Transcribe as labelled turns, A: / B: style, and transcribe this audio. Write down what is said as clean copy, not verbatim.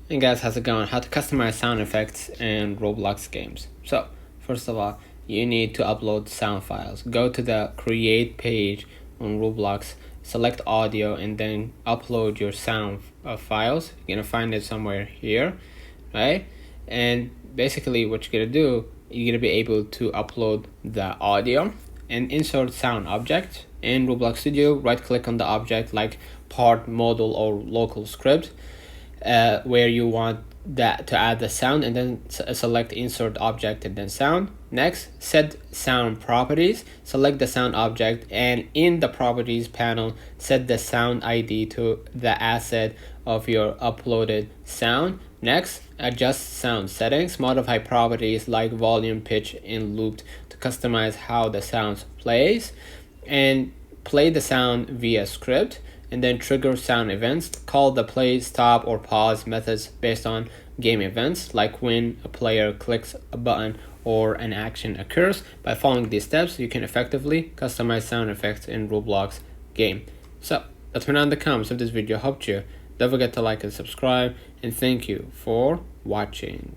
A: Hey guys, how's it going? How to customize sound effects in Roblox games. So, first of all, you need to upload sound files. Go to the create page on Roblox, select audio, and then upload your sound files. You're gonna find it somewhere here, right? And basically what you're gonna do, you're gonna be able to upload the audio and insert sound object. In Roblox Studio, right click on the object like part, model, or local script. Where you want that to add the sound, and then select insert object and then sound. Next, set sound properties, select the sound object, and in the properties panel set the sound ID to the asset of your uploaded sound. Next, adjust sound settings, modify properties like volume, pitch, and loop to customize how the sound plays, and play the sound via script, and then trigger sound events. Call the play, stop, or pause methods based on game events, like when a player clicks a button or an action occurs. By following these steps, you can effectively customize sound effects in Roblox game. So let me know in the comments if this video helped you. Don't forget to like and subscribe, and thank you for watching.